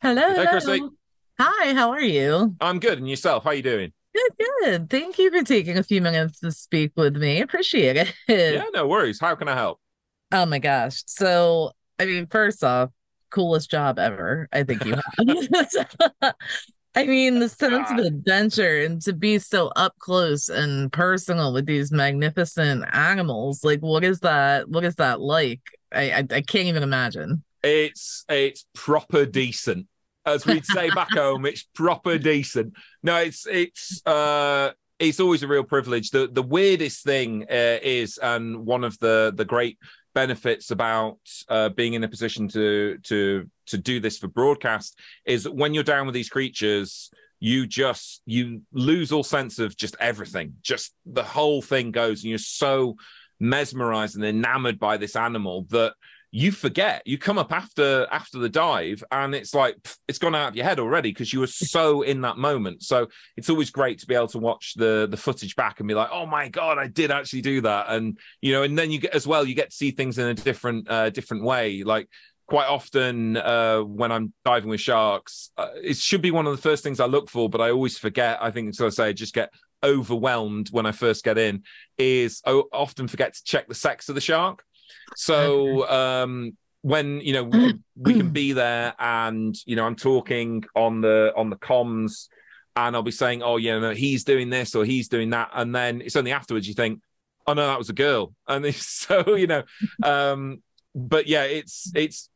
Hello, Hey, Chrissy. hello. Hi, how are you? I'm good. And yourself? How you doing? Good, good. Thank you for taking a few minutes to speak with me. Appreciate it. Yeah, no worries. How can I help? Oh my gosh. So, I mean, first off, coolest job ever, I think you have. I mean, the sense of Ah, adventure and to be so up close and personal with these magnificent animals. Like, what is that? What is that like? I can't even imagine. it's proper decent. As we'd say back home, it's proper decent. No, it's always a real privilege. The weirdest thing is, and one of the great benefits about being in a position to do this for broadcast is when you're down with these creatures, you lose all sense of just everything. Just the whole thing goes, and you're so mesmerized and enamored by this animal that you forget. You come up after the dive and it's like it's gone out of your head already because you were so in that moment. So it's always great to be able to watch the footage back and be like, oh my god, I did actually do that. And and then you get as well, you get to see things in a different way. Like quite often when I'm diving with sharks, it should be one of the first things I look for, but I always forget. I think, so I say, I just get overwhelmed when I first get in. Is I often forget to check the sex of the shark. So when we can be there, and I'm talking on the comms, and I'll be saying, "Oh yeah, no, he's doing this or he's doing that," and then it's only afterwards you think, "Oh no, that was a girl," and it's, so But yeah, it's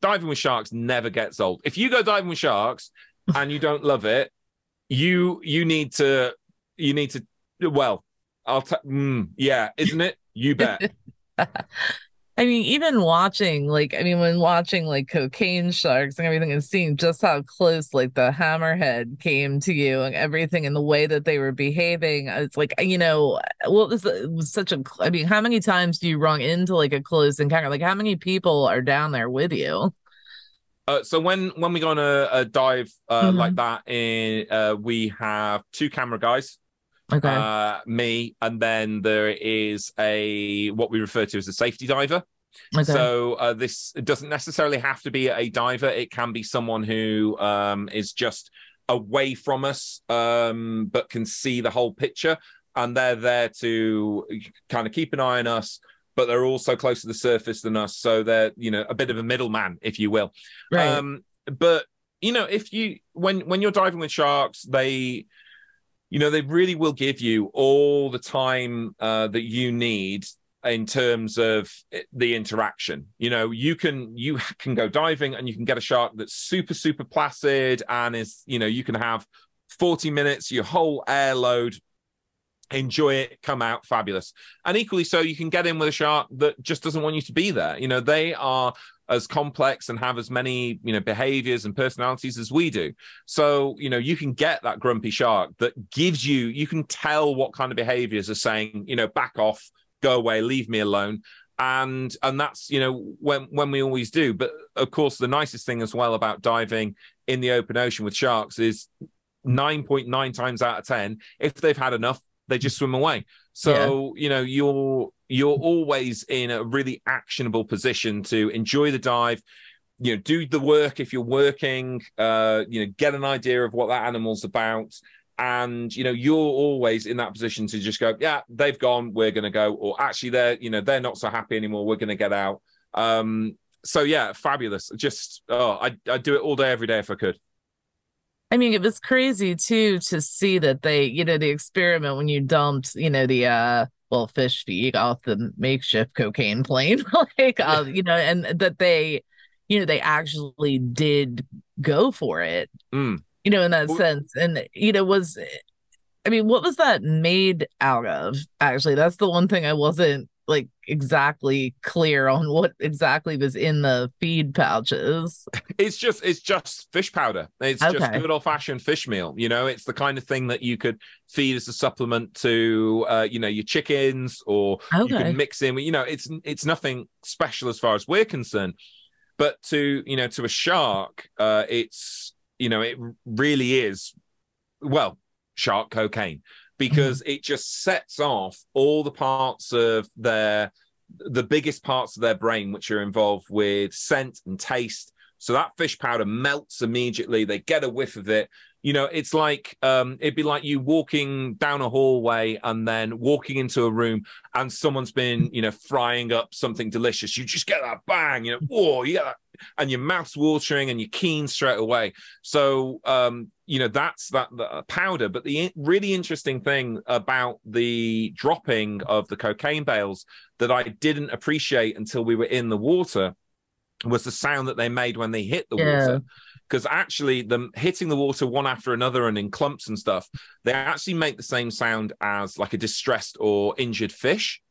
diving with sharks never gets old. If you go diving with sharks and you don't love it, you need to you need to well, yeah, isn't it? You bet. I mean, even watching, like, I mean, when watching like cocaine sharks and everything and seeing just how close like the hammerhead came to you and everything and the way that they were behaving, it's like, what was it was such a, I mean, how many times do you run into like a close encounter? Like, how many people are down there with you? So when we go on a dive like Hmm. that, we have two camera guys, Okay. me, and then there is a what we refer to as a safety diver. Okay. So this it doesn't necessarily have to be a diver. It can be someone who is just away from us, but can see the whole picture, and they're there to kind of keep an eye on us. But they're also closer to the surface than us, so they're a bit of a middleman, if you will. Right. But if you when you're diving with sharks, they really will give you all the time that you need in terms of the interaction. You can go diving and you can get a shark that's super, super placid and you can have 40 minutes, your whole air load, enjoy it, come out fabulous. And equally so, you can get in with a shark that just doesn't want you to be there. They are as complex and have as many behaviors and personalities as we do. So you can get that grumpy shark that gives you can tell what kind of behaviors are saying, back off, go away, leave me alone. And that's when we always do. But of course, the nicest thing as well about diving in the open ocean with sharks is 9.9 times out of 10, if they've had enough, they just swim away. Yeah. So you're always in a really actionable position to enjoy the dive. Do the work if you're working. Get an idea of what that animal's about, and you're always in that position to just go, yeah, they've gone, we're going to go, or actually they're not so happy anymore, we're going to get out. So yeah, fabulous. Just I'd do it all day, every day if I could. I mean, it was crazy too to see that they, the experiment when you dumped, well, fish feed off the makeshift cocaine plane, like, and that they, they actually did go for it, Mm. in that Well, sense. And, I mean, what was that made out of? Actually, that's the one thing I wasn't like exactly clear on what exactly was in the feed pouches. it's just fish powder. It's just Okay. good old fashioned fish meal. It's the kind of thing that you could feed as a supplement to your chickens, or you could Okay. mix in with, it's nothing special as far as we're concerned. But to a shark, it really is, well, shark cocaine, Mhm. because it just sets off all the parts of the biggest parts of their brain, which are involved with scent and taste. So that fish powder melts immediately. They get a whiff of it. You know, it's like it'd be like you walking down a hallway and then walking into a room and someone's been, you know, frying up something delicious. You just get that bang, you know, whoa, you get that, and your mouth's watering and you're keen straight away. So, you know, that's that powder. But the really interesting thing about the dropping of the cocaine bales that I didn't appreciate until we were in the water was the sound that they made when they hit the water. Because actually, them hitting the water one after another and in clumps and stuff, they actually make the same sound as like a distressed or injured fish.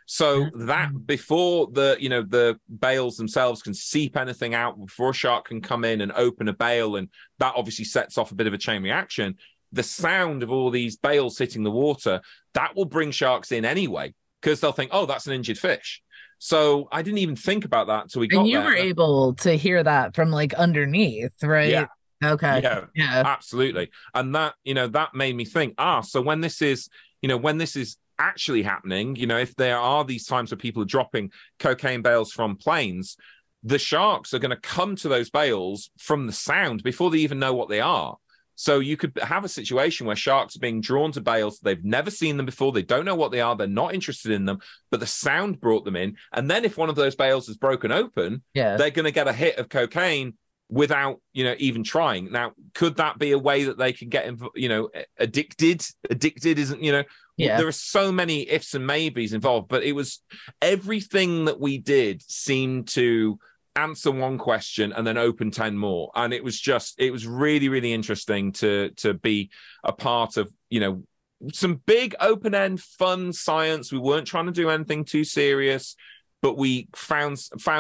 So that before the bales themselves can seep anything out, before a shark can come in and open a bale, and that obviously sets off a bit of a chain reaction. The sound of all these bales hitting the water, that will bring sharks in anyway, because they'll think, oh, that's an injured fish. So I didn't even think about that until we got there. And you were able to hear that from like underneath, right? Yeah. Okay. Yeah, absolutely. And that, you know, that made me think, so when this is, you know, when this is actually happening, you know, if there are these times where people are dropping cocaine bales from planes, the sharks are going to come to those bales from the sound before they even know what they are. So you could have a situation where sharks are being drawn to bales. They've never seen them before. They don't know what they are. They're not interested in them, but the sound brought them in. And then if one of those bales is broken open, they're going to get a hit of cocaine without, you know, even trying. Now, could that be a way that they can get, you know, addicted? Addicted isn't, you know, there are so many ifs and maybes involved, but it was everything that we did seemed to answer one question and then open 10 more. And it was really, really interesting to be a part of, you know, some big open-end fun science. We weren't trying to do anything too serious, but we found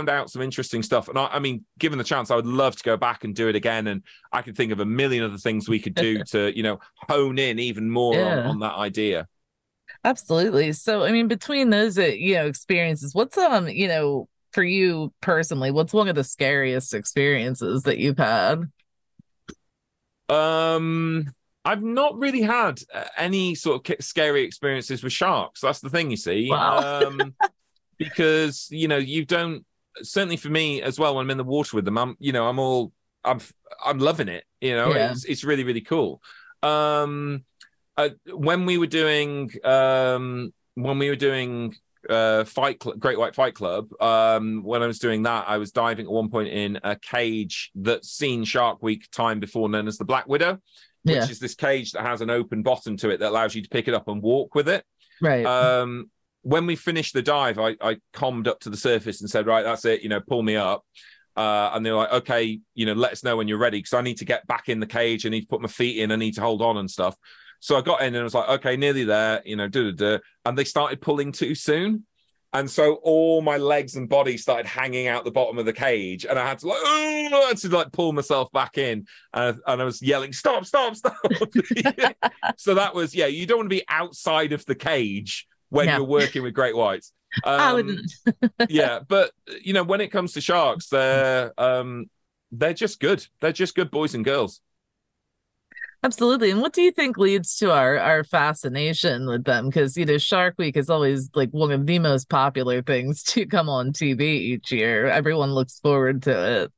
out some interesting stuff. And I mean, given the chance, I would love to go back and do it again. And I can think of a million other things we could do to, you know, hone in even more on that idea. Absolutely. So, I mean, between those, you know, experiences, what's, you know, for you personally, what's one of the scariest experiences that you've had? I've not really had any sort of scary experiences with sharks. That's the thing, you see. Wow. Because, you know, you don't, certainly for me as well, when I'm in the water with them, I'm loving it. You know, it's really, really cool. When we were doing Great White Fight Club, when I was doing that, I was diving at one point in a cage that's seen Shark Week time before, known as the Black Widow, which is this cage that has an open bottom to it that allows you to pick it up and walk with it. Right. When we finished the dive, I calmed up to the surface and said, right, that's it, you know, pull me up. And they're like, okay, you know, let us know when you're ready, because I need to get back in the cage. I need to put my feet in. I need to hold on and stuff. So I got in and I was like, okay, nearly there, you know, and they started pulling too soon. And so all my legs and body started hanging out the bottom of the cage. And I had to pull myself back in. And I was yelling, stop, stop, stop. So that was, you don't want to be outside of the cage when you're working with great whites. But, you know, when it comes to sharks, they're just good. They're just good boys and girls. Absolutely. And what do you think leads to our fascination with them? Because, you know, Shark Week is always like one of the most popular things to come on TV each year. Everyone looks forward to it.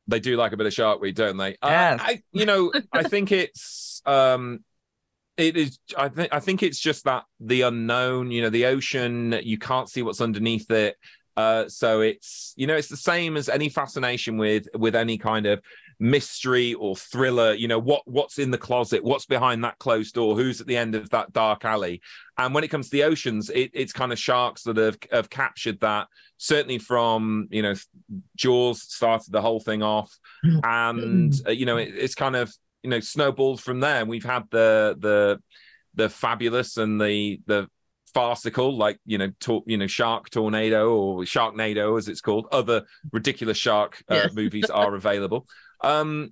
They do like a bit of Shark Week, don't they? Yes. I think it's it is. I think it's just that the unknown. You know, the ocean. You can't see what's underneath it. So it's, you know, it's the same as any fascination with any kind of mystery or thriller. You know, what's in the closet, what's behind that closed door, who's at the end of that dark alley. And when it comes to the oceans, it's kind of sharks that have captured that. Certainly from, you know, Jaws started the whole thing off, and you know, it's kind of, you know, snowballed from there. And we've had the fabulous and the farcical, like, you know, Shark Tornado or Sharknado as it's called. Other ridiculous shark movies are available. And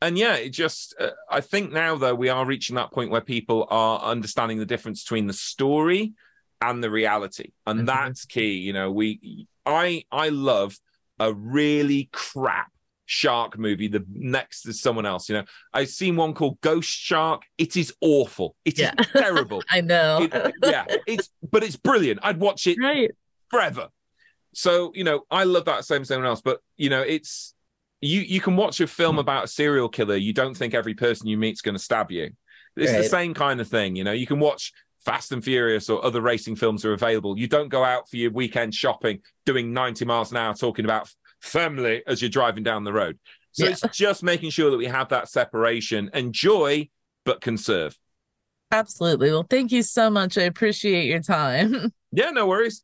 it just I think now, though, we are reaching that point where people are understanding the difference between the story and the reality, and that's key. You know, I love a really crap shark movie the next is someone else. You know, I've seen one called Ghost Shark. It is awful. It is terrible. I know. But it's brilliant. I'd watch it forever. So, you know, I love that same as someone else. But, you know, it's you can watch a film about a serial killer. You don't think every person you meet's going to stab you. It's the same kind of thing. You know, you can watch Fast and Furious or other racing films are available. You don't go out for your weekend shopping doing 90 miles an hour talking about family as you're driving down the road. So it's just making sure that we have that separation. Enjoy, but conserve. Absolutely. Well, thank you so much. I appreciate your time. Yeah, no worries.